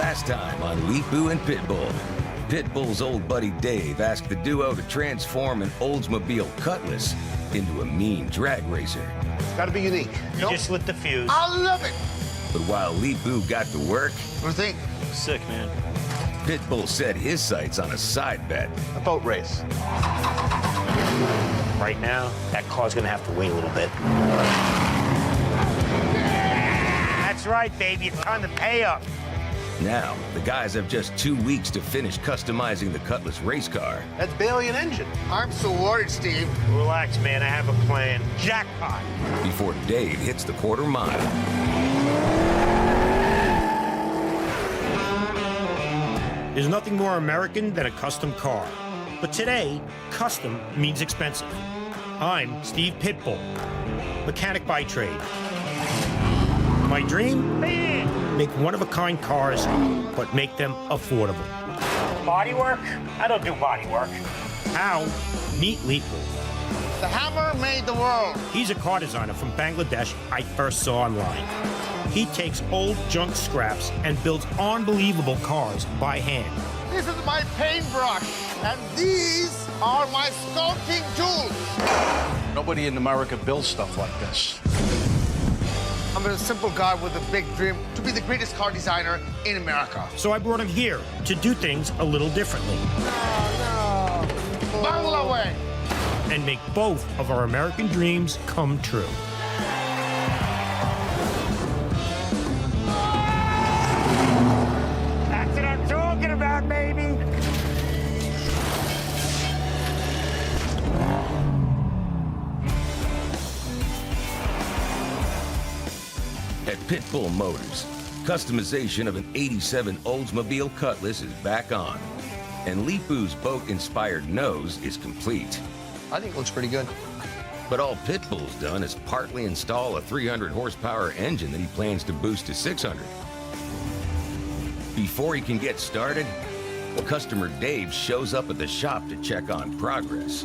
Last time on Leepu and Pitbull, Pitbull's old buddy Dave asked the duo to transform an Oldsmobile Cutlass into a mean drag racer. It's got to be unique. You just lit the fuse. I love it. But while Leepu got to work, What do you think? Sick, man. Pitbull set his sights on a side bet. A boat race. Right now, that car's gonna have to wait a little bit. That's right, baby. It's time to pay up. Now, the guys have just 2 weeks to finish customizing the Cutlass race car. That's barely an engine. I'm so worried, Steve. Relax, man. I have a plan. Jackpot. Before Dave hits the quarter mile. There's nothing more American than a custom car. But today, custom means expensive. I'm Steve Pitbull, mechanic by trade. My dream? Make one-of-a-kind cars, but make them affordable. Body work? I don't do body work. How? Meet Leepu. The hammer made the world. He's a car designer from Bangladesh I first saw online. He takes old junk scraps and builds unbelievable cars by hand. This is my paintbrush, and these are my sculpting tools. Nobody in America builds stuff like this. I'm a simple guy with a big dream to be the greatest car designer in America. So I brought him here to do things a little differently Bangla way. and make both of our American dreams come true. That's what I'm talking about, baby. At Pitbull Motors, customization of an '87 Oldsmobile Cutlass is back on, and Leepu's boat-inspired nose is complete. I think it looks pretty good. But all Pitbull's done is partly install a 300 horsepower engine that he plans to boost to 600. Before he can get started, customer Dave shows up at the shop to check on progress.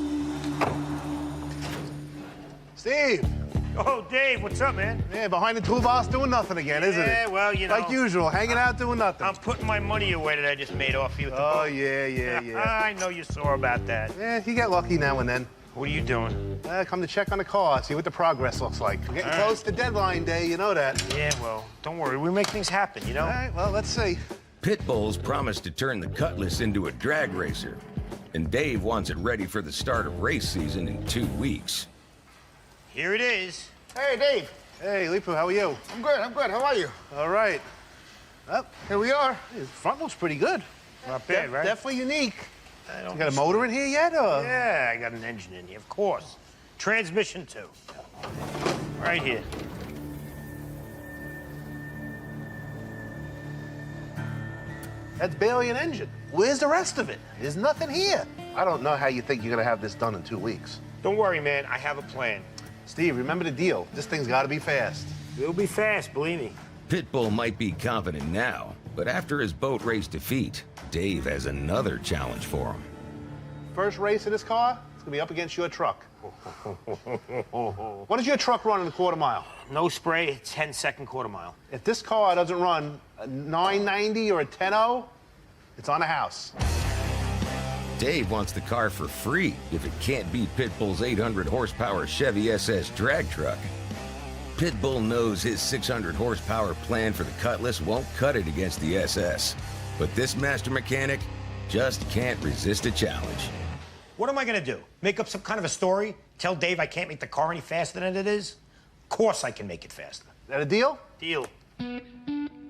Steve. Oh, Dave, what's up, man? Yeah, behind the toolbox doing nothing again, isn't it? Yeah, well, you know. Like usual, hanging out doing nothing. I'm putting my money away that I just made off you at the Oh, boat. yeah. I know you saw about that. Yeah, you get lucky now and then. What are you doing? Come to check on the car, see what the progress looks like. We're getting All right. close to deadline day, you know that. Yeah, well, don't worry. We make things happen, you know? All right, well, let's see. Pitbull's promised to turn the Cutlass into a drag racer, and Dave wants it ready for the start of race season in 2 weeks. Here it is. Hey, Dave. Hey, Leepu, how are you? I'm good. How are you? All right. Well, Here we are. his front looks pretty good. Not bad, right? Definitely unique. I don't You got a motor in here yet, or? Yeah, I got an engine in here, of course. Transmission, too. Right here. That's barely an engine. Where's the rest of it? There's nothing here. I don't know how you think you're gonna have this done in 2 weeks. Don't worry, man. I have a plan. Steve, remember the deal. This thing's gotta be fast. It'll be fast, believe me. Pitbull might be confident now, but after his boat race defeat, Dave has another challenge for him. First race of this car, it's gonna be up against your truck. What does your truck run in a quarter mile? No spray, 10-second quarter mile. If this car doesn't run a 990 or a 10.0, it's on a house. Dave wants the car for free if it can't beat Pitbull's 800 horsepower Chevy SS drag truck. Pitbull knows his 600 horsepower plan for the Cutlass won't cut it against the SS, but this master mechanic just can't resist a challenge. What am I gonna do? Make up some kind of a story? Tell Dave I can't make the car any faster than it is? Of course I can make it faster. Is that a deal? Deal.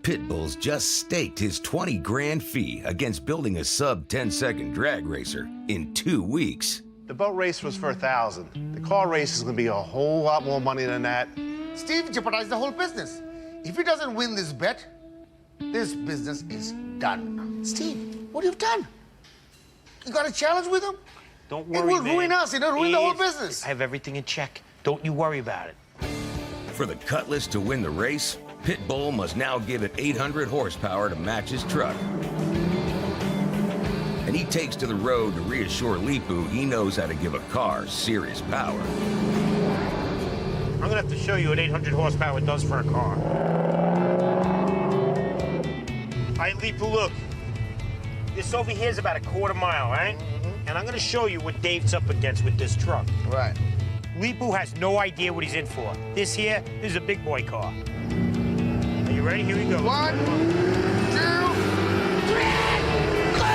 Pitbull's just staked his 20 grand fee against building a sub 10-second drag racer in 2 weeks. The boat race was for 1,000. The car race is gonna be a whole lot more money than that. Steve jeopardized the whole business. If he doesn't win this bet, this business is done. Steve, what have you done? You got a challenge with him? Don't worry, It will man. ruin us. It'll ruin the whole If- business. I have everything in check. Don't you worry about it. For the Cutlass to win the race, Pitbull must now give it 800 horsepower to match his truck. And he takes to the road to reassure Leepu he knows how to give a car serious power. I'm gonna have to show you what 800 horsepower does for a car. All right, Leepu, look. This over here is about a quarter mile, right? And I'm gonna show you what Dave's up against with this truck. Right. Leepu has no idea what he's in for. This here is a big boy car. Are you ready? Here we go. 1, 2, 3,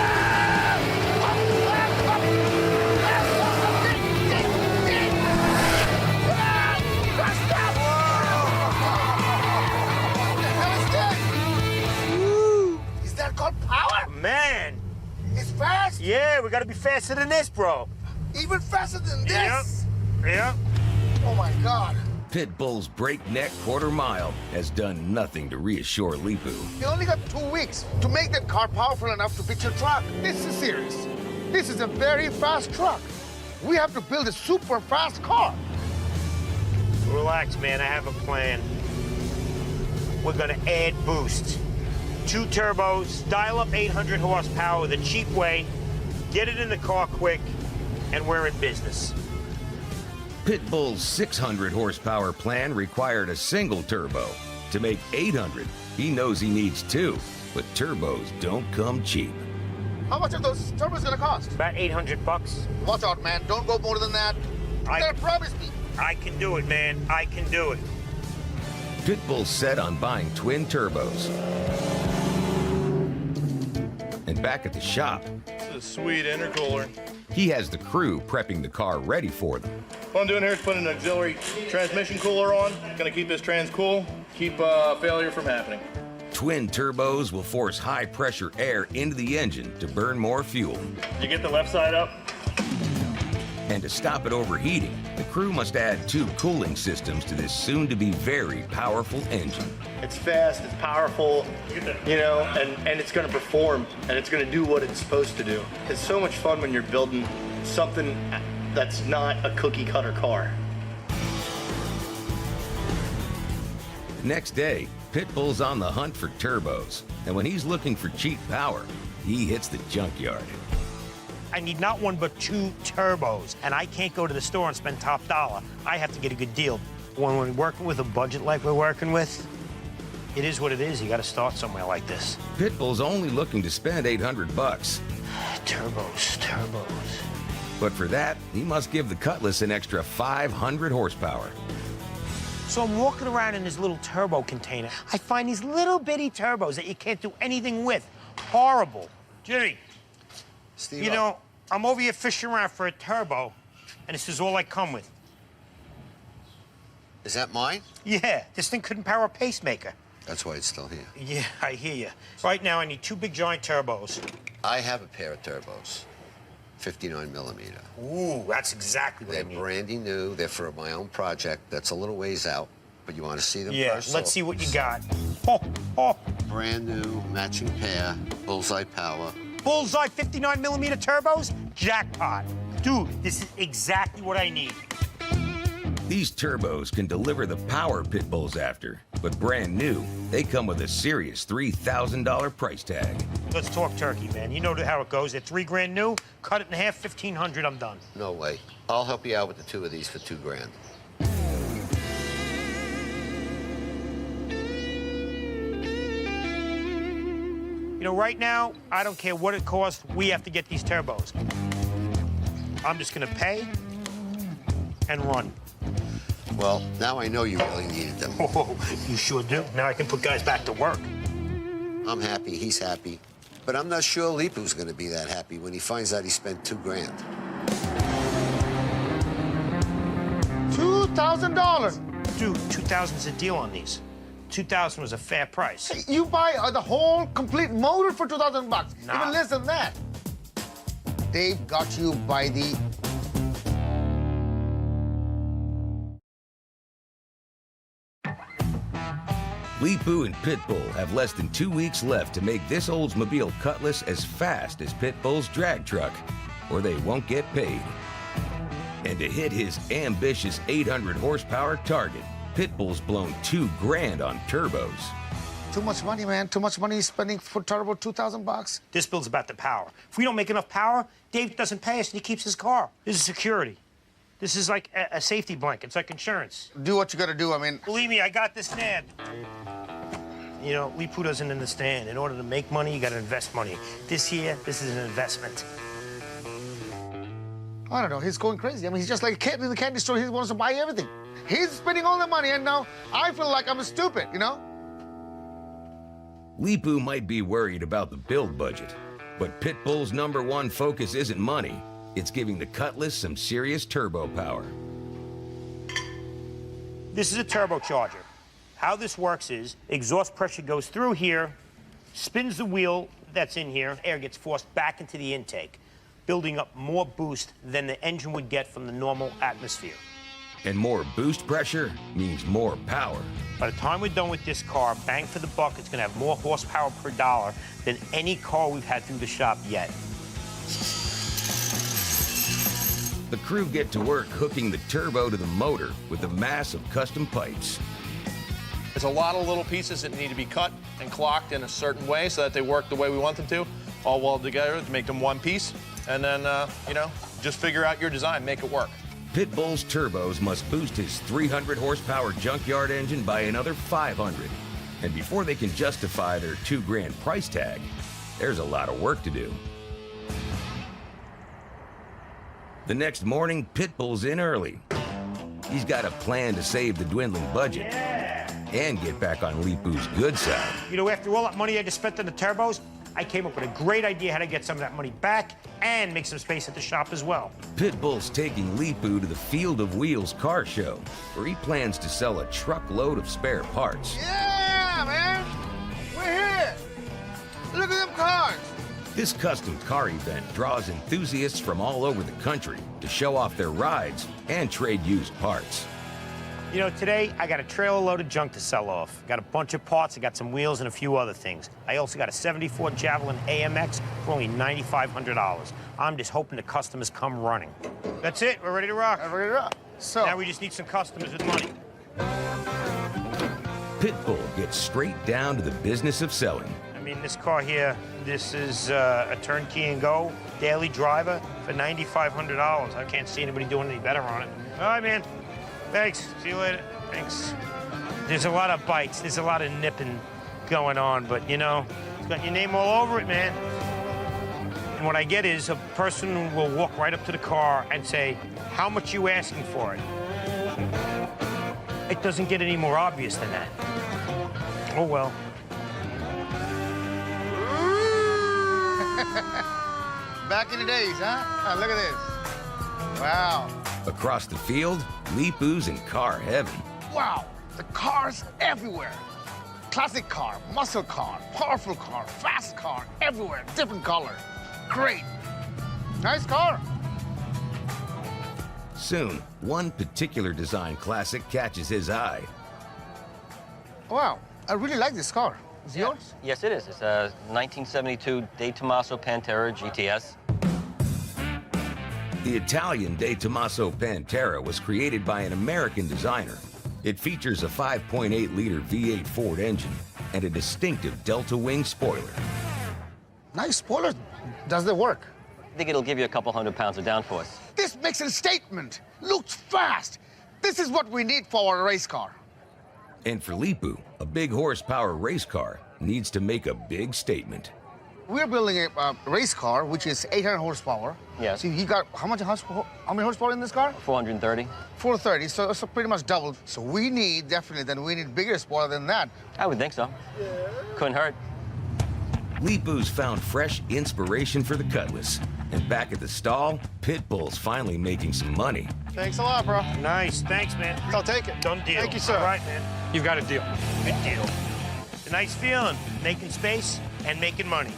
Is that called power? Man, It's fast? yeah, we gotta be faster than this, bro. Even faster than this? Yep. Oh my God. Pitbull's breakneck quarter mile has done nothing to reassure Leepu. You only got 2 weeks to make that car powerful enough to beat your truck. This is serious. This is a very fast truck. We have to build a super fast car. Relax, man, I have a plan. We're gonna add boost. 2 turbos, dial up 800 horsepower the cheap way, get it in the car quick, and we're in business. Pitbull's 600 horsepower plan required a single turbo. To make 800, he knows he needs 2, but turbos don't come cheap. How much are those turbos gonna cost? About 800 bucks. Watch out, man. Don't go more than that. You gotta promise me. I can do it, man. I can do it. Pitbull's set on buying twin turbos. And back at the shop, It's a sweet intercooler. he has the crew prepping the car ready for them. What I'm doing here is putting an auxiliary transmission cooler on. Gonna keep this trans cool, keep failure from happening. Twin turbos will force high-pressure air into the engine to burn more fuel. You get the left side up. And to stop it overheating, the crew must add 2 cooling systems to this soon-to-be very powerful engine. It's fast, it's powerful, you know, and it's gonna perform, and it's gonna do what it's supposed to do. It's so much fun when you're building something that's not a cookie cutter car. Next day, Pitbull's on the hunt for turbos, and when he's looking for cheap power, he hits the junkyard. I need not 1 but 2 turbos, and I can't go to the store and spend top dollar. I have to get a good deal. When we're working with a budget like we're working with, it is what it is. You got to start somewhere like this. Pitbull's only looking to spend 800 bucks. Turbos. But for that, he must give the Cutlass an extra 500 horsepower. So I'm walking around in this little turbo container. I find these little bitty turbos that you can't do anything with. Horrible. Jimmy, Steve, you know, I'm over here fishing around for a turbo, and this is all I come with. Is that mine? Yeah, this thing couldn't power a pacemaker. That's why it's still here. Yeah, I hear you. Right now, I need 2 big giant turbos. I have a pair of turbos, 59 millimeter. Ooh, that's exactly what They're I need. brandy new. They're for my own project. That's a little ways out, but you want to see them Yeah, first? let's So, see what you got. Oh, brand new, matching pair, bullseye power. bullseye 59 millimeter turbos? Jackpot. Dude, this is exactly what I need. These turbos can deliver the power Pitbull's after, but brand new, they come with a serious $3,000 price tag. Let's talk turkey, man. You know how it goes. They're $3 grand new. Cut it in half, 1,500. I'm done. No way. I'll help you out with the 2 of these for $2 grand. You know, right now, I don't care what it costs. We have to get these turbos. I'm just gonna pay and run. Well, now I know you really needed them. Oh, you sure do. Now I can put guys back to work. I'm happy, he's happy. But I'm not sure Leepu's going to be that happy when he finds out he spent $2 grand. $2,000. Dude, 2,000's a deal on these. 2,000 was a fair price. You buy the whole complete motor for 2,000 bucks. Nah. Even less than that. Dave got you by the... Leepu and Pitbull have less than 2 weeks left to make this Oldsmobile Cutlass as fast as Pitbull's drag truck, or they won't get paid. And to hit his ambitious 800 horsepower target, Pitbull's blown $2 grand on turbos. Too much money, man. Too much money spending for turbo, 2,000 bucks. This build's about the power. If we don't make enough power, Dave doesn't pay us and he keeps his car. This is security. This is like a safety blanket. It's like insurance. Do what you gotta do, I mean... Believe me, I got this nabbed. You know, Leepu doesn't understand. In order to make money, you got to invest money. This is an investment. I don't know, he's going crazy. I mean, he's just like a kid in the candy store. He wants to buy everything. He's spending all the money, and now I feel like I'm stupid, you know? Leepu might be worried about the build budget, but Pitbull's #1 focus isn't money. It's giving the Cutlass some serious turbo power. This is a turbocharger. How this works is exhaust pressure goes through here, spins the wheel that's in here, air gets forced back into the intake, building up more boost than the engine would get from the normal atmosphere. And more boost pressure means more power. By the time we're done with this car, bang for the buck, it's gonna have more horsepower per dollar than any car we've had through the shop yet. The crew get to work hooking the turbo to the motor with a mass of custom pipes. There's a lot of little pieces that need to be cut and clocked in a certain way so that they work the way we want them to, all welded together to make them one piece. And then, you know, just figure out your design, make it work. Pitbull's turbos must boost his 300 horsepower junkyard engine by another 500. And before they can justify their $2,000 price tag, there's a lot of work to do. The next morning, Pitbull's in early. He's got a plan to save the dwindling budget and get back on Leepu's good side. You know, after all that money I just spent on the turbos, I came up with a great idea how to get some of that money back and make some space at the shop as well. Pitbull's taking Leepu to the Field of Wheels car show, where he plans to sell a truckload of spare parts. Yeah, man! We're here! Look at them cars! This custom car event draws enthusiasts from all over the country to show off their rides and trade used parts. You know, today I got a trailer load of junk to sell off. Got a bunch of parts, I got some wheels and a few other things. I also got a 74 Javelin AMX for only $9,500. I'm just hoping the customers come running. That's it, we're ready to rock. I'm ready to rock. So, Now we just need some customers with money. Pitbull gets straight down to the business of selling. I mean, this car here, this is a turnkey and go daily driver for $9,500. I can't see anybody doing any better on it. All right, man. Thanks. See you later. Thanks. There's a lot of bites. There's a lot of nipping going on, but you know, it's got your name all over it, man. And what I get is a person will walk right up to the car and say, "How much you asking for it?" It doesn't get any more obvious than that. Oh well. back in the days, huh? Oh, look at this. Wow. Across the field, Leepu's in car heaven. Wow, the cars everywhere. Classic car, muscle car, powerful car, fast car, everywhere, different color. Great. Nice car. Soon, one particular design classic catches his eye. Wow, I really like this car. Is it yours? Yes, it is. It's a 1972 De Tomaso Pantera GTS. The Italian De Tomaso Pantera was created by an American designer. It features a 5.8-liter V8 Ford engine and a distinctive Delta Wing spoiler. Nice spoiler. Does it work? I think it'll give you a couple $100 of downforce. This makes a statement. Looks fast. This is what we need for our race car. And for Leepu, a big horsepower race car needs to make a big statement. We're building a race car, which is 800 horsepower. Yes. So you got how many horsepower in this car? 430. 430, so pretty much double. So we need, definitely, we need bigger spoiler than that. I would think so. Couldn't hurt. Leepu's found fresh inspiration for the Cutlass. And back at the stall, Pitbull's finally making some money. Thanks a lot, bro. Nice, thanks, man. I'll take it. Done deal. Thank you, sir. All right, man. You've got a deal. Good deal. It's a nice feeling, making space and making money.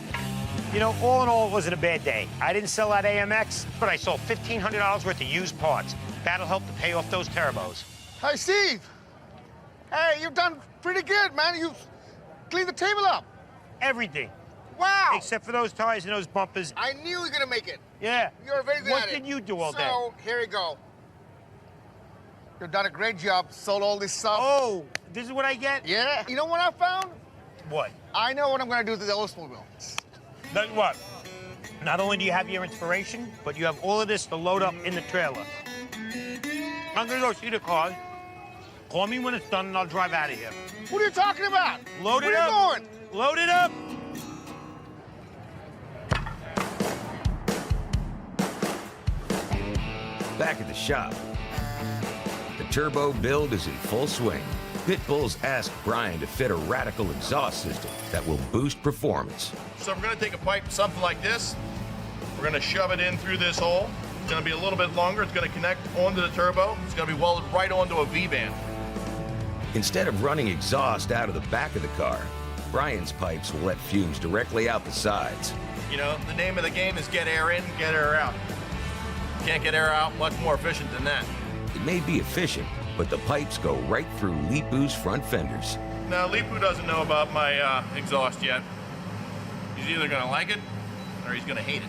You know, all in all, it wasn't a bad day. I didn't sell that AMX, but I sold $1,500 worth of used parts. That'll help to pay off those turbos. Hi, Steve. Hey, you've done pretty good, man. You've cleaned the table up. Everything. Wow. Except for those tires and those bumpers. I knew you were gonna make it. Yeah. You're very good What at it. did you do all day? So, here you go. You've done a great job, sold all this stuff. Oh, this is what I get? Yeah. You know what I found? What? I know what I'm gonna do to the Oldsmobile. Then what? Not only do you have your inspiration, but you have all of this to load up in the trailer. I'm gonna go see the car. Call me when it's done and I'll drive out of here. What are you talking about? Load it Where up. are you going? Load it up. Back at the shop, the turbo build is in full swing. Pitbull's asked Brian to fit a radical exhaust system that will boost performance. So we're gonna take a pipe, something like this. We're gonna shove it in through this hole. It's gonna be a little bit longer. It's gonna connect onto the turbo. It's gonna be welded right onto a V-band. Instead of running exhaust out of the back of the car, Brian's pipes will let fumes directly out the sides. You know, the name of the game is get air in, get air out. Can't get air out much more efficient than that. It may be efficient, but the pipes go right through Leepu's front fenders. Now, Leepu doesn't know about my exhaust yet. He's either gonna like it or he's gonna hate it.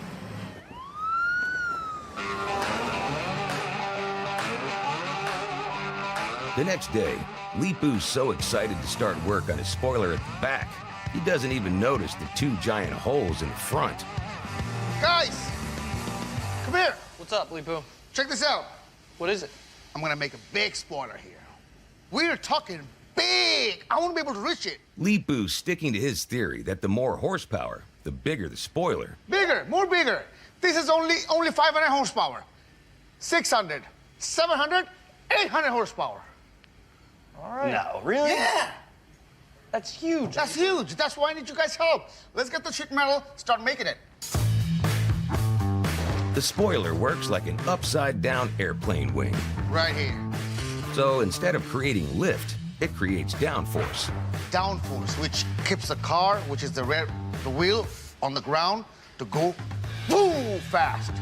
The next day, Leepu's so excited to start work on his spoiler at the back, he doesn't even notice the two giant holes in the front. Guys, come here. What's up, Leepu? Check this out. What is it? I'm gonna make a big spoiler here. We're talking big. I want to be able to reach it. Leepu's sticking to his theory that the more horsepower, the bigger the spoiler. Bigger, more bigger. This is only 500 horsepower. 600, 700, 800 horsepower. All right. No, really? Yeah. That's huge. That's huge. That's why I need you guys' help. Let's get the sheet metal, start making it. The spoiler works like an upside-down airplane wing. Right here. So instead of creating lift, it creates downforce. Downforce, which keeps the car, which is the wheel, on the ground to go boom fast.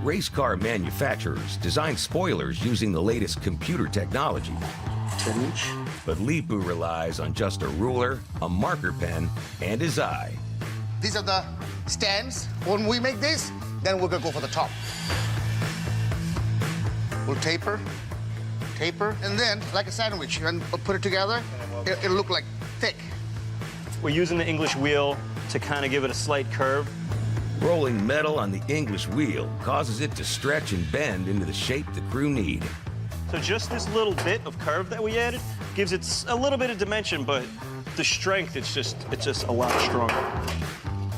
Race car manufacturers design spoilers using the latest computer technology. 10 inch. But Leepu relies on just a ruler, a marker pen, and his eye. These are the stands. When we make this, then we're gonna go for the top. We'll taper, and then, like a sandwich, and put it together, it'll look like thick. We're using the English wheel to kind of give it a slight curve. Rolling metal on the English wheel causes it to stretch and bend into the shape the crew need. So just this little bit of curve that we added gives it a little bit of dimension, but the strength, it's just a lot stronger.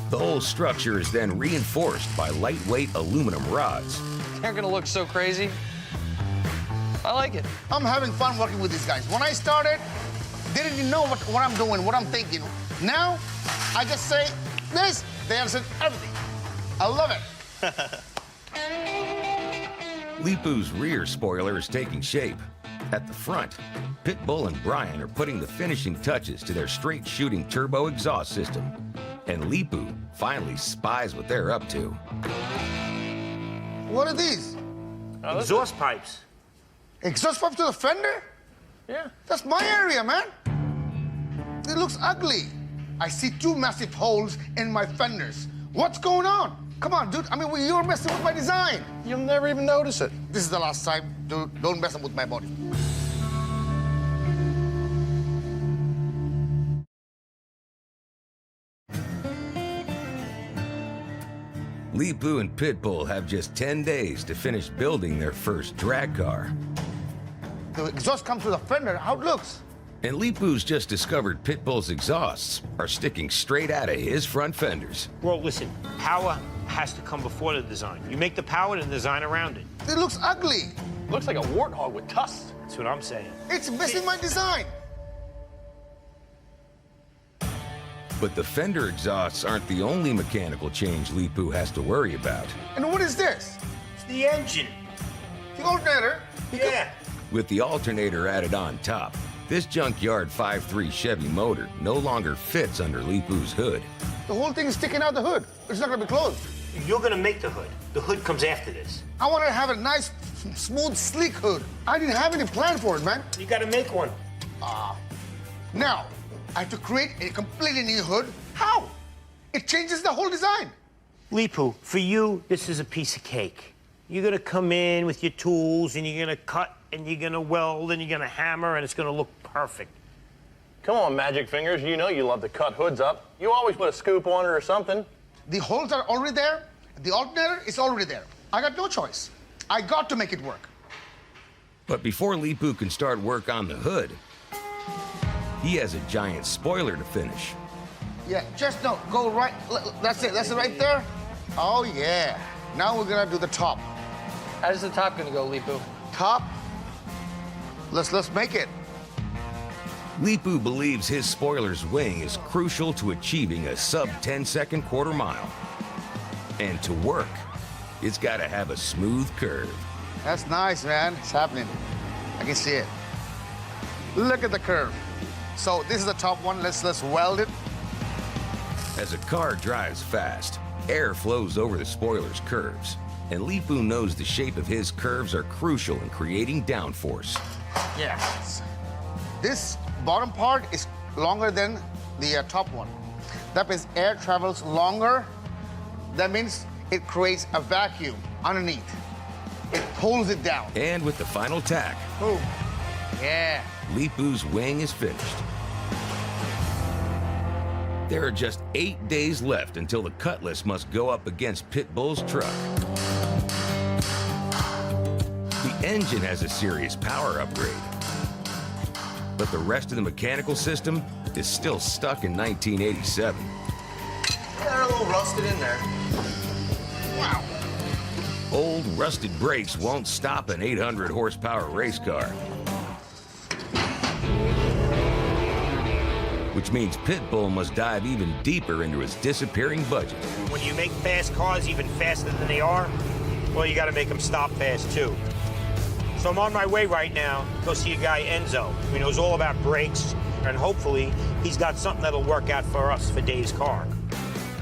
The whole structure is then reinforced by lightweight aluminum rods. They're gonna look so crazy. I like it. I'm having fun working with these guys. When I started, they didn't even know what I'm doing, what I'm thinking. Now, I just say this, they understand everything. I love it. Leepu's rear spoiler is taking shape. At the front, Pitbull and Brian are putting the finishing touches to their straight-shooting turbo exhaust system. And Leepu finally spies what they're up to. What are these? Exhaust pipes. Exhaust pipe to the fender? Yeah. That's my area, man. It looks ugly. I see two massive holes in my fenders. What's going on? Come on, dude. I mean, you're messing with my design. You'll never even notice it. This is the last time. Dude, don't mess with my body. Leepu and Pitbull have just 10 days to finish building their first drag car. The exhaust comes through the fender. How it looks? And Leepu's just discovered Pitbull's exhausts are sticking straight out of his front fenders. Well, listen, power has to come before the design. You make the power and the design around it. It looks ugly. Looks like a warthog with tusks. That's what I'm saying. It's missing my design. But the fender exhausts aren't the only mechanical change Leepu has to worry about. And what is this? It's the engine. The alternator? Yeah. With the alternator added on top, this junkyard 5.3 Chevy motor no longer fits under Leepu's hood. The whole thing is sticking out the hood. It's not gonna be closed. You're gonna make the hood. The hood comes after this. I want to have a nice, smooth, sleek hood. I didn't have any plan for it, man. You gotta make one. Now, I have to create a completely new hood. How? It changes the whole design. Leepu, for you, this is a piece of cake. You're gonna come in with your tools and you're gonna cut and you're gonna weld and you're gonna hammer and it's gonna look perfect. Come on, Magic Fingers. You know you love to cut hoods up. You always put a scoop on it or something. The holes are already there. The alternator is already there. I got no choice. I got to make it work. But before Leepu can start work on the hood, he has a giant spoiler to finish. Yeah, just no, go right. That's it right there. Oh, yeah. Now we're gonna do the top. How's the top gonna go, Leepu? Top, let's make it. Leepu believes his spoiler's wing is crucial to achieving a sub-10-second quarter mile. And to work, it's got to have a smooth curve. That's nice, man. It's happening. I can see it. Look at the curve. So this is the top one. Let's weld it. As a car drives fast, air flows over the spoiler's curves. And Leepu knows the shape of his curves are crucial in creating downforce. Yes. This bottom part is longer than the top one. That means air travels longer. That means it creates a vacuum underneath. It pulls it down. And with the final tack, Boom. Yeah. Leepu's wing is finished. There are just 8 days left until the Cutlass must go up against Pitbull's truck. The engine has a serious power upgrade, but the rest of the mechanical system is still stuck in 1987. Yeah, they're a little rusted in there. Wow. Old rusted brakes won't stop an 800 horsepower race car. Which means Pitbull must dive even deeper into his disappearing budget. When you make fast cars even faster than they are, well, you gotta make them stop fast too. So I'm on my way right now to go see a guy, Enzo, who knows all about brakes, and hopefully he's got something that'll work out for us for Dave's car.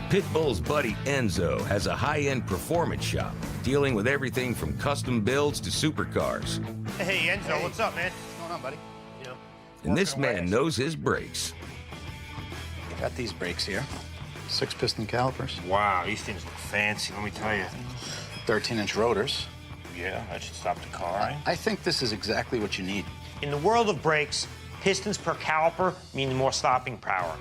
Pitbull's buddy Enzo has a high-end performance shop dealing with everything from custom builds to supercars. Hey, Enzo, what's up, man? What's going on, buddy? You know, And this man knows his brakes. Got these brakes here. 6-piston calipers. wow, these things look fancy, let me tell you. 13-inch rotors. Yeah, that should stop the car, right? I think this is exactly what you need. In the world of brakes, pistons per caliper mean more stopping power.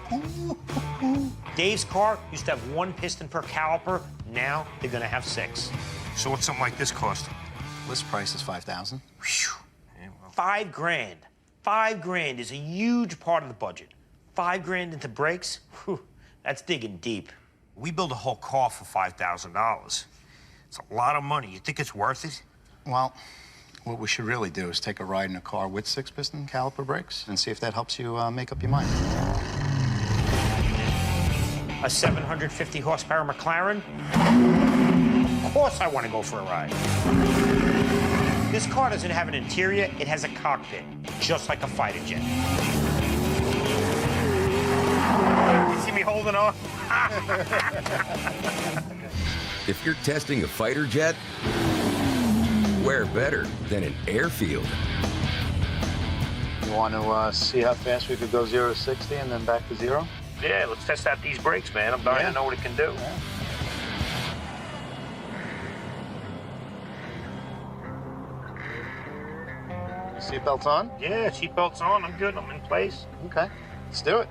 Dave's car used to have 1 piston per caliper. Now they're gonna have 6. So what's something like this cost? List price is $5,000. Yeah, well, $5,000. $5,000 is a huge part of the budget. $5,000 into brakes? Whew, that's digging deep. We build a whole car for $5,000. It's a lot of money. You think it's worth it? Well, what we should really do is take a ride in a car with 6-piston caliper brakes and see if that helps you make up your mind. A 750 horsepower McLaren? Of course I want to go for a ride. This car doesn't have an interior, it has a cockpit, just like a fighter jet. You see me holding on? If you're testing a fighter jet, where better than an airfield? You want to see how fast we could go 0 to 60 and then back to 0? Yeah, let's test out these brakes, man. I'm dying to know what it can do. Yeah. Seatbelts on? Yeah, seatbelt's on. I'm good. I'm in place. Okay, let's do it.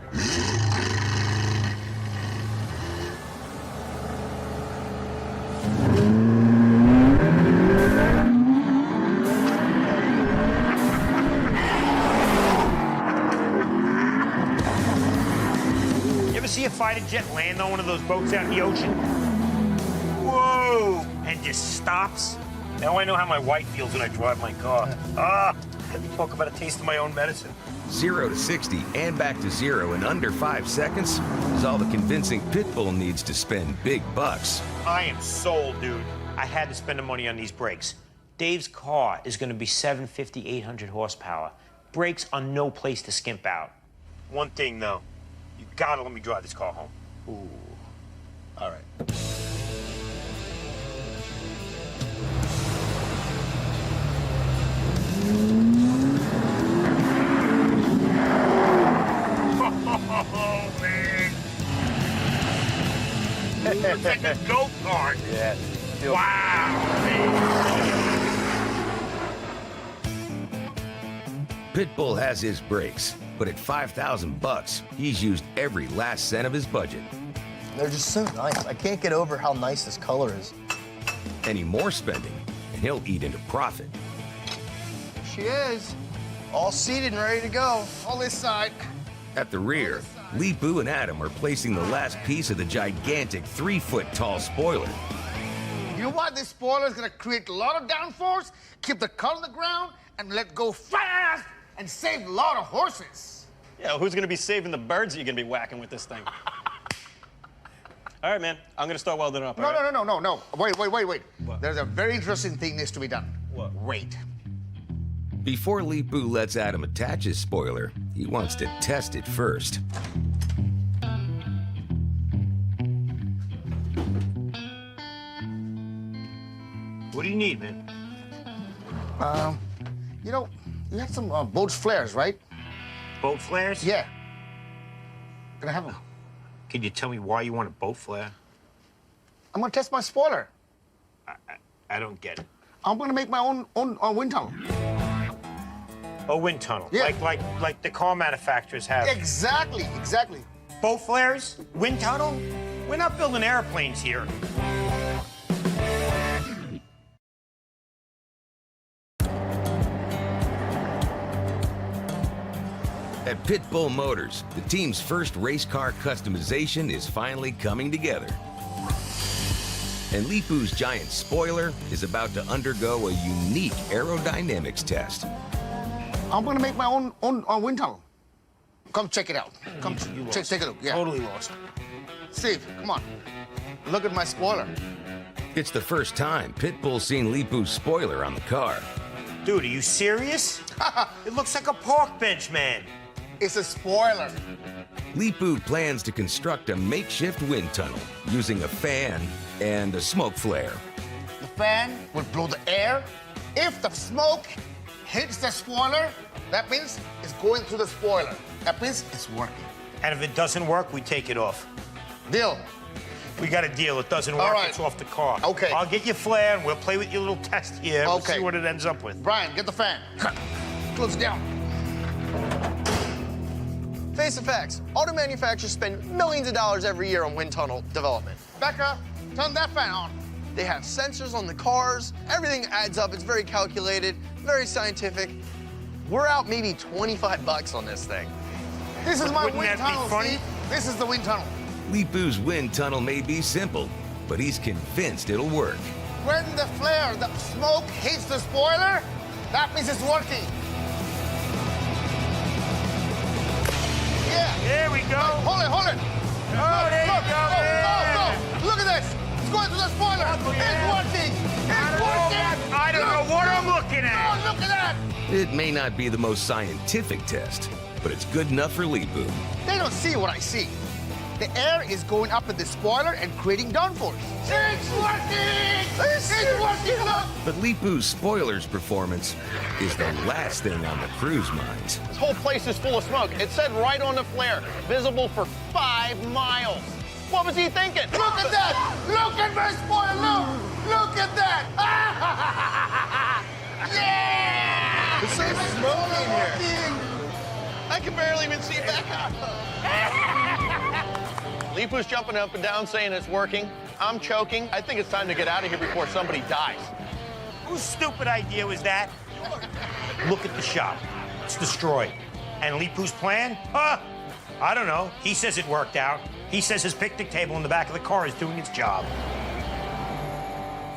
You ever see a fighter jet land on one of those boats out in the ocean? Whoa! And just stops? Now I know how my wife feels when I drive my car. Talk about a taste of my own medicine. 0 to 60 and back to 0 in under 5 seconds is all the convincing Pitbull needs to spend big bucks. I am sold, dude. I had to spend the money on these brakes. Dave's car is going to be 750, 800 horsepower. Brakes are no place to skimp out. One thing, though. You gotta let me drive this car home. Ooh. All right. Oh, man. It's like a go-kart. Yeah. Wow, man. Pitbull has his brakes, but at $5,000, he's used every last cent of his budget. They're just so nice. I can't get over how nice this color is. Any more spending, and he'll eat into profit. she is. All seated and ready to go. All this side. At the rear, Leepu and Adam are placing the last piece of the gigantic 3-foot-tall spoiler. You know what? This spoiler is gonna create a lot of downforce, keep the car on the ground, and let go fast and save a lot of horses. Yeah, who's gonna be saving the birds that you're gonna be whacking with this thing? All right, man. I'm gonna start welding up. No. Wait. What? There's a very interesting thing needs to be done. What? Wait. Before Leepu lets Adam attach his spoiler, he wants to test it first. What do you need, man? You know, you have some boat flares, right? Boat flares? Yeah. Can I have them? Can you tell me why you want a boat flare? I'm gonna test my spoiler. I don't get it. I'm gonna make my own wind tunnel. A wind tunnel? Yeah. Like the car manufacturers have. Exactly. Boat flares? Wind tunnel? We're not building airplanes here. At Pitbull Motors, the team's first race car customization is finally coming together. And Leepu's giant spoiler is about to undergo a unique aerodynamics test. I'm gonna make my own wind tunnel. Come check it out. Come take a look. Yeah. Totally lost. Steve, come on. Look at my spoiler. It's the first time Pitbull's seen Leepu's spoiler on the car. Dude, are you serious? It looks like a park bench, man. It's a spoiler. Leepu plans to construct a makeshift wind tunnel using a fan and a smoke flare. The fan will blow the air. If the smoke hits the spoiler, that means it's going through the spoiler. That means it's working. And if it doesn't work, we take it off. Deal. We got a deal. It doesn't work, All right. it's off the car. Okay. I'll get you flare, and we'll play with your little test here. We'll Okay. see what it ends up with. Brian, get the fan. Close it down. Face the facts. Auto manufacturers spend millions of dollars every year on wind tunnel development. Becca, turn that fan on. They have sensors on the cars. Everything adds up. It's very calculated, very scientific. We're out maybe 25 bucks on this thing. This is my Wouldn't wind that be tunnel, funny? Steve. This is the wind tunnel. Leepu's wind tunnel may be simple, but he's convinced it'll work. When the flare, the smoke hits the spoiler, that means it's working. Yeah. There we go. Hold it. Oh, there you go, man. Go. Look at this. It's going through the spoiler. Oh, It's yeah. working. It's working. I don't know what I'm looking at. Oh, look at that. It may not be the most scientific test, but it's good enough for Leepu. They don't see what I see. The air is going up at the spoiler and creating downforce. It's working! It's working! Look! But Leepu's spoiler's performance is the last thing on the crew's minds. This whole place is full of smoke. It said right on the flare, visible for 5 miles. What was he thinking? Look at that! Look at my spoiler! Look at that! Yeah! There's so smoke in here. I can barely even see back. Leepu's jumping up and down saying it's working. I'm choking. I think it's time to get out of here before somebody dies. Whose stupid idea was that? Look at the shop. It's destroyed. And Leepu's plan? I don't know. He says it worked out. He says his picnic table in the back of the car is doing its job.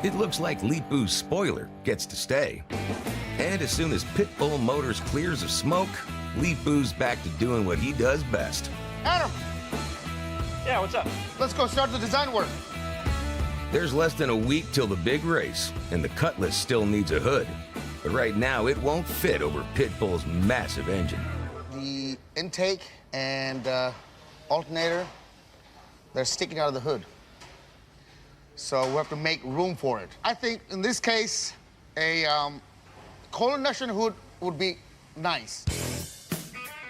It looks like Leepu's spoiler gets to stay. And as soon as Pitbull Motors clears of smoke, Leepu's back to doing what he does best. Adam, Yeah, what's up? let's go start the design work. There's less than a week till the big race, and the Cutlass still needs a hood. But right now, it won't fit over Pitbull's massive engine. The intake and alternator, they're sticking out of the hood. So we have to make room for it. I think in this case, a cold induction hood would be nice.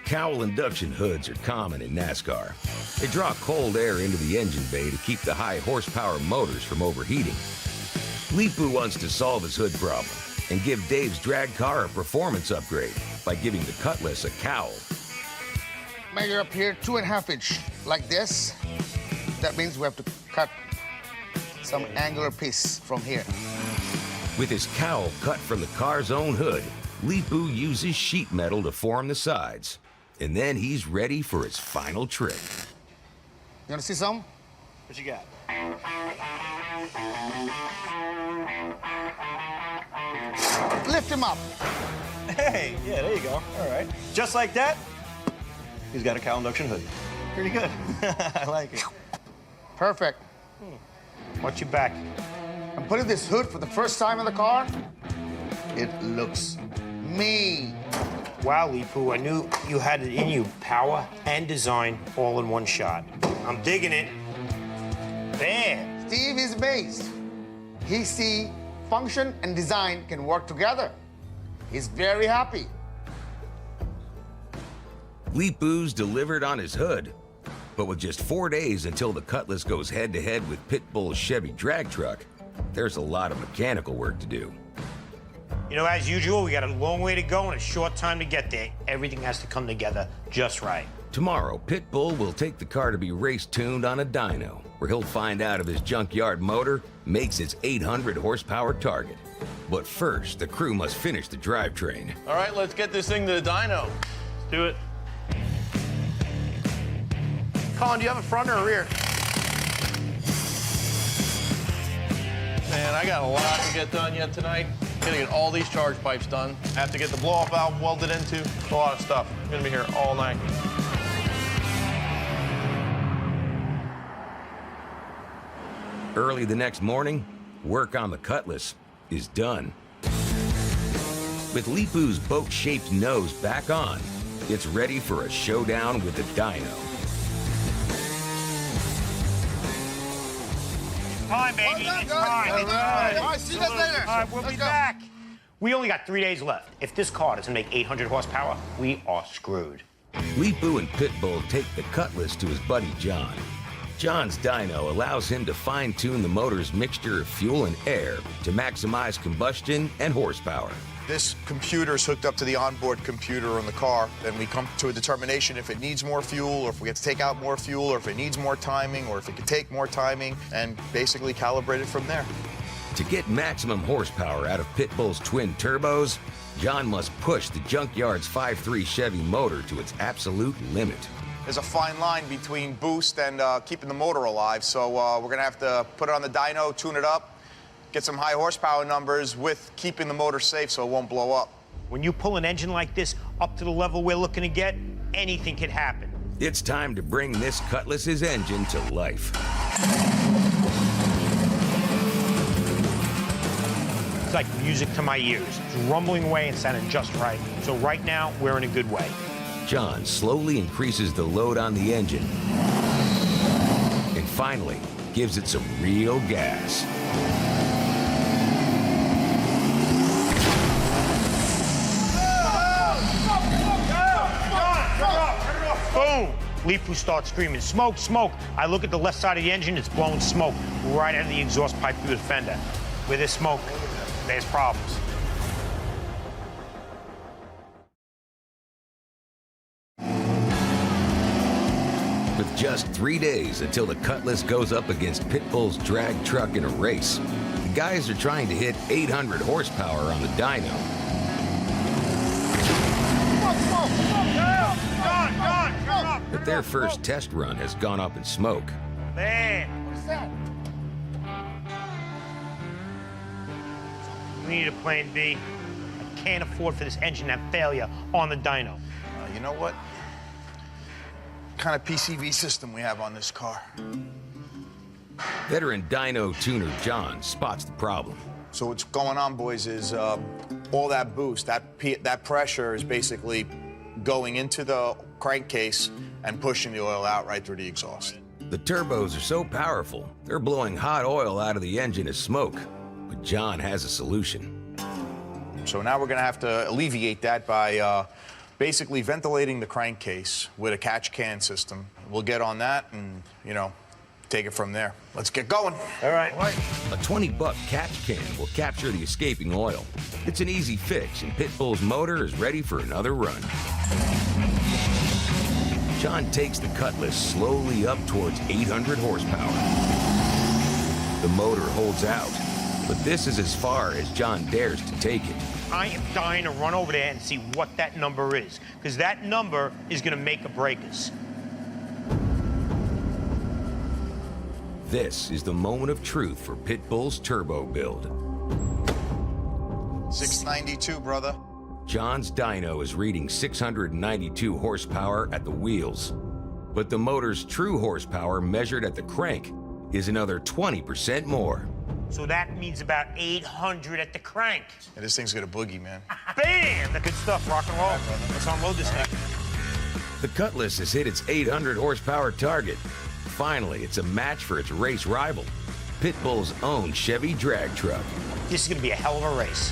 Cowl induction hoods are common in NASCAR. They draw cold air into the engine bay to keep the high horsepower motors from overheating. Leepu wants to solve his hood problem and give Dave's drag car a performance upgrade by giving the Cutlass a cowl. Measure up here, 2.5 inch, like this. That means we have to cut some angular piece from here. With his cowl cut from the car's own hood, Leepu uses sheet metal to form the sides, and then he's ready for his final trick. You want to see some? What you got? Lift him up. Hey, yeah, there you go. All right. Just like that, he's got a cowl induction hood. Pretty good. I like it. Perfect. Watch your back. I'm putting this hood for the first time in the car. It looks mean. Wow, Leepu, I knew you had it in you. Power and design all in one shot. I'm digging it. Bam. Steve is amazed. He see function and design can work together. He's very happy. Leepu's delivered on his hood, but with just 4 days until the Cutlass goes head-to-head with Pitbull's Chevy drag truck, there's a lot of mechanical work to do. You know, as usual, we got a long way to go and a short time to get there. Everything has to come together just right. Tomorrow, Pitbull will take the car to be race-tuned on a dyno, where he'll find out if his junkyard motor makes its 800 horsepower target. But first, the crew must finish the drivetrain. All right, let's get this thing to the dyno. Let's do it. Colin, do you have a front or a rear? Man, I got a lot to get done yet tonight. Gonna get all these charge pipes done. I have to get the blow-off valve welded into. A lot of stuff. I'm gonna be here all night. Early the next morning, work on the Cutlass is done. With Leepu's boat-shaped nose back on, it's ready for a showdown with the dyno. Time, baby. It's time. It's time. All right, see you guys later. All right, we'll be back. We only got 3 days left. If this car doesn't make 800 horsepower, we are screwed. Leepu and Pitbull take the Cutlass to his buddy John. John's dyno allows him to fine-tune the motor's mixture of fuel and air to maximize combustion and horsepower. This computer is hooked up to the onboard computer on the car, and we come to a determination if it needs more fuel, or if we have to take out more fuel, or if it needs more timing, or if it can take more timing, and basically calibrate it from there. To get maximum horsepower out of Pitbull's twin turbos, John must push the junkyard's 5.3 Chevy motor to its absolute limit. There's a fine line between boost and keeping the motor alive, so we're gonna have to put it on the dyno, tune it up, get some high horsepower numbers with keeping the motor safe so it won't blow up. When you pull an engine like this up to the level we're looking to get, anything can happen. It's time to bring this Cutlass's engine to life. It's like music to my ears. It's rumbling away and sounding just right. So right now, we're in a good way. John slowly increases the load on the engine and finally gives it some real gas. Boom! Leepu starts screaming, smoke, smoke. I look at the left side of the engine, it's blowing smoke right out of the exhaust pipe through the fender. Where there's smoke, there's problems. With just 3 days until the Cutlass goes up against Pitbull's drag truck in a race, the guys are trying to hit 800 horsepower on the dyno. But their first test run has gone up in smoke. Man! What's that? We need a plan B. I can't afford for this engine to have failure on the dyno. You know what? Kind of PCV system we have on this car. Veteran dyno tuner John spots the problem. So what's going on, boys, is all that boost, that pressure is basically going into the crankcase and pushing the oil out right through the exhaust. The turbos are so powerful, they're blowing hot oil out of the engine as smoke. But John has a solution. So now we're gonna have to alleviate that by basically ventilating the crankcase with a catch can system. We'll get on that and, you know, take it from there. Let's get going. All right. A $20 catch can will capture the escaping oil. It's an easy fix, and Pitbull's motor is ready for another run. John takes the Cutlass slowly up towards 800 horsepower. The motor holds out, but this is as far as John dares to take it. I am dying to run over there and see what that number is, because that number is going to make or break us. This is the moment of truth for Pitbull's turbo build. 692, brother. John's dyno is reading 692 horsepower at the wheels, but the motor's true horsepower measured at the crank is another 20% more. So that means about 800 at the crank. Yeah, this thing's got a boogie, man. Bam! The good stuff, rock and roll. Let's unload this thing. The Cutlass has hit its 800 horsepower target. Finally, it's a match for its race rival, Pitbull's own Chevy drag truck. This is going to be a hell of a race.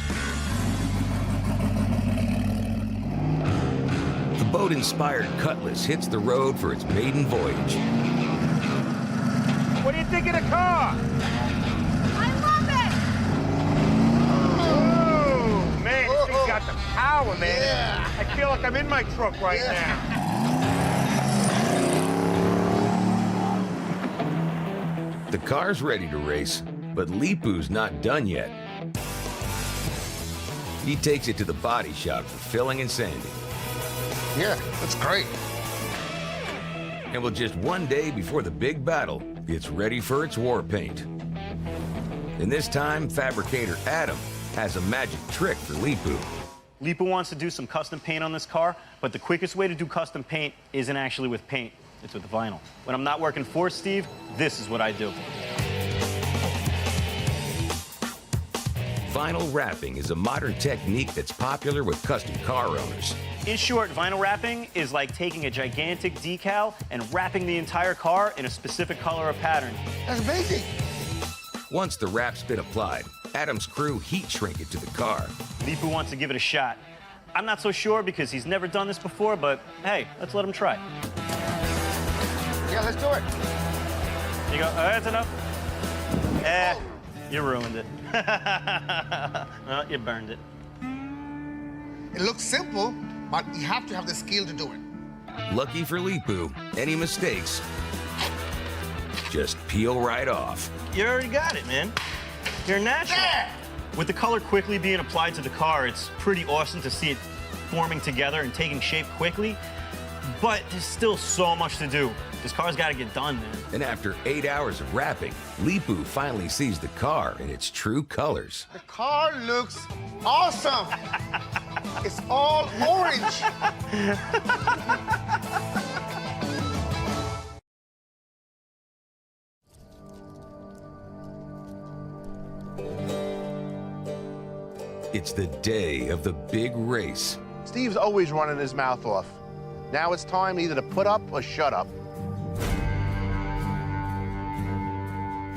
The boat-inspired Cutlass hits the road for its maiden voyage. What do you think of the car? I love it! Oh, man, this thing's got the power, man. Yeah. I feel like I'm in my truck right now. The car's ready to race, but Leepu's not done yet. He takes it to the body shop for filling and sanding. Yeah, that's great. And with just one day before the big battle, it's ready for its war paint. And this time, fabricator Adam has a magic trick for Leepu. Leepu wants to do some custom paint on this car, but the quickest way to do custom paint isn't actually with paint, it's with vinyl. When I'm not working for Steve, this is what I do. Vinyl wrapping is a modern technique that's popular with custom car owners. In short, vinyl wrapping is like taking a gigantic decal and wrapping the entire car in a specific color or pattern. That's amazing. Once the wrap's been applied, Adam's crew heat shrink it to the car. Leepu wants to give it a shot. I'm not so sure because he's never done this before, but hey, let's let him try. Yeah, let's do it. You go, that's enough. You ruined it. Well, you burned it. It looks simple, but you have to have the skill to do it. Lucky for Leepu, any mistakes just peel right off. You already got it, man. You're natural. Yeah. With the color quickly being applied to the car, it's pretty awesome to see it forming together and taking shape quickly. But there's still so much to do. This car's got to get done, man. And after 8 hours of wrapping, Leepu finally sees the car in its true colors. The car looks awesome. It's all orange. It's the day of the big race. Steve's always running his mouth off. Now it's time either to put up or shut up.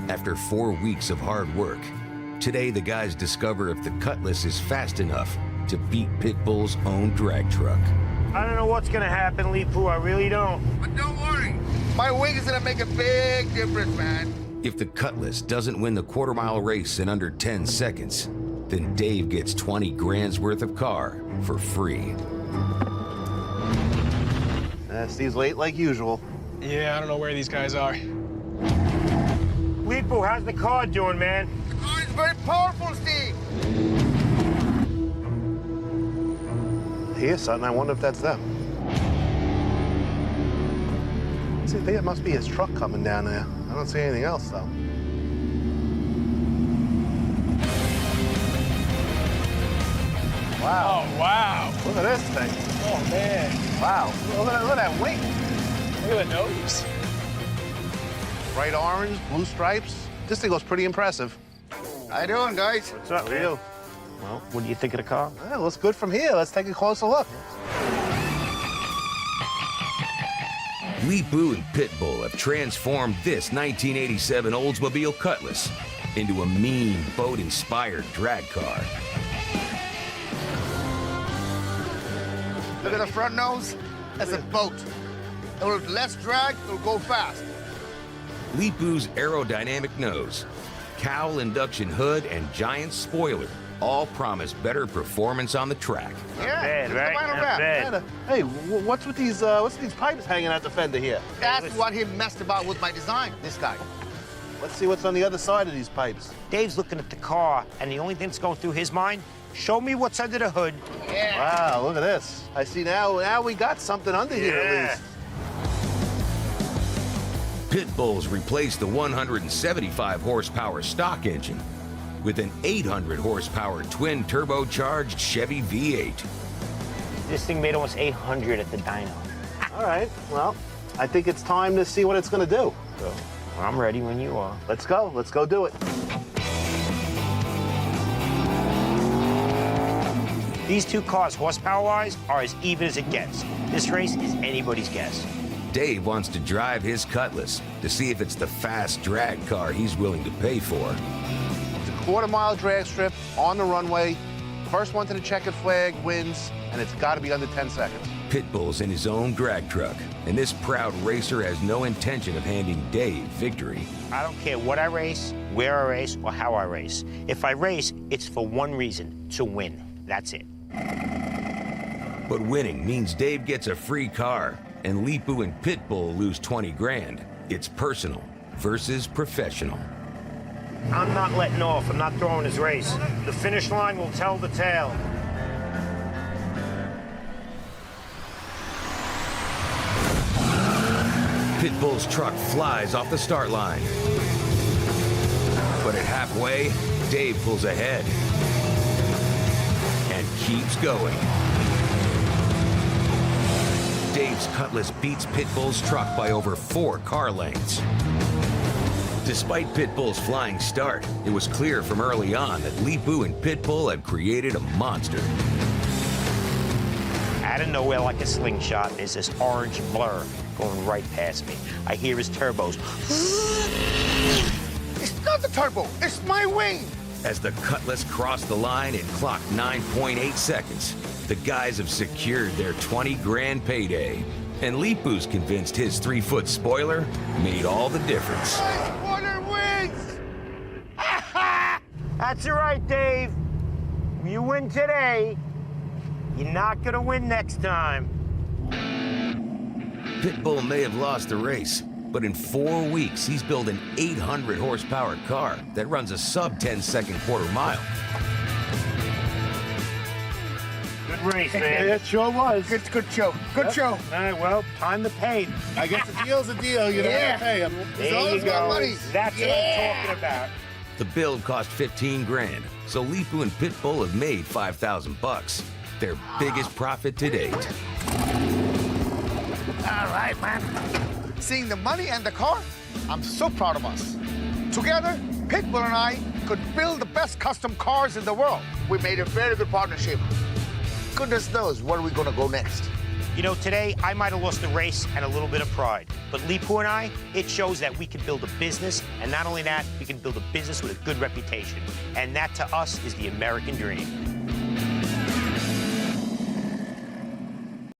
After 4 weeks of hard work, today the guys discover if the Cutlass is fast enough to beat Pitbull's own drag truck. I don't know what's going to happen, Leepu. I really don't. But don't worry. My wing is going to make a big difference, man. If the Cutlass doesn't win the quarter-mile race in under 10 seconds, then Dave gets 20 grand's worth of car for free. Steve's late like usual. Yeah, I don't know where these guys are. Leepu, how's the car doing, man? The car is very powerful, Steve. I hear something. I wonder if that's them. See, I think it must be his truck coming down there. I don't see anything else, though. Wow. Oh, wow. Look at this thing. Oh, man. Wow. Look at that wing. Look at the nose. Bright orange, blue stripes. This thing looks pretty impressive. How you doing, guys? What's up, Rio? Well, what do you think of the car? Yeah, it looks good from here. Let's take a closer look. Leepu and Pitbull have transformed this 1987 Oldsmobile Cutlass into a mean boat-inspired drag car. Look at the front nose. That's a boat. It will less drag, it will go fast. Leepu's aerodynamic nose, cowl induction hood, and giant spoiler all promise better performance on the track. Yeah, Bad, right? the final Not wrap. bad. Hey, what's with these pipes hanging out the fender here? That's what he messed about with my design, this guy. Let's see what's on the other side of these pipes. Dave's looking at the car, and the only thing that's going through his mind, show me what's under the hood. Wow, look at this. I see now we got something under here at least. Pitbull's replaced the 175 horsepower stock engine with an 800 horsepower twin turbocharged Chevy V8. This thing made almost 800 at the dyno. All right, well, I think it's time to see what it's gonna do. So, I'm ready when you are. let's go do it. These two cars, horsepower-wise, are as even as it gets. This race is anybody's guess. Dave wants to drive his Cutlass to see if it's the fast drag car he's willing to pay for. It's a quarter-mile drag strip on the runway. First one to the checkered flag wins, and it's got to be under 10 seconds. Pitbull's in his own drag truck, and this proud racer has no intention of handing Dave victory. I don't care what I race, where I race, or how I race. If I race, it's for one reason, to win. That's it. But winning means Dave gets a free car, and Leepu and Pitbull lose 20 grand. It's personal versus professional. I'm not letting off. I'm not throwing his race. The finish line will tell the tale. Pitbull's truck flies off the start line. But at halfway, Dave pulls ahead and keeps going. Dave's Cutlass beats Pitbull's truck by over 4 car lengths. Despite Pitbull's flying start, it was clear from early on that Leepu and Pitbull had created a monster. Out of nowhere, like a slingshot, there's this orange blur going right past me. I hear his turbos. It's not the turbo, it's my wing. As the Cutlass crossed the line, it clocked 9.8 seconds. The guys have secured their 20 grand payday. And Leepu's convinced his 3-foot spoiler made all the difference. Water wings! That's all right, Dave. You win today. You're not gonna win next time. Pitbull may have lost the race, but in 4 weeks, he's built an 800 horsepower car that runs a sub 10-second quarter mile. Good race, man. It sure was. Good show. Good show. All right, well, time to pay. I guess a deal's a deal. You don't have to pay him. There you go. That's what I'm talking about. The build cost 15 grand, so Leepu and Pitbull have made 5,000 bucks, their biggest profit to date. All right, man. Seeing the money and the car, I'm so proud of us. Together, Pitbull and I could build the best custom cars in the world. We made a very good partnership. Goodness knows where we're gonna go next. You know, today I might have lost the race and a little bit of pride, but Leepu and I, it shows that we can build a business, and not only that, we can build a business with a good reputation. And that to us is the American dream.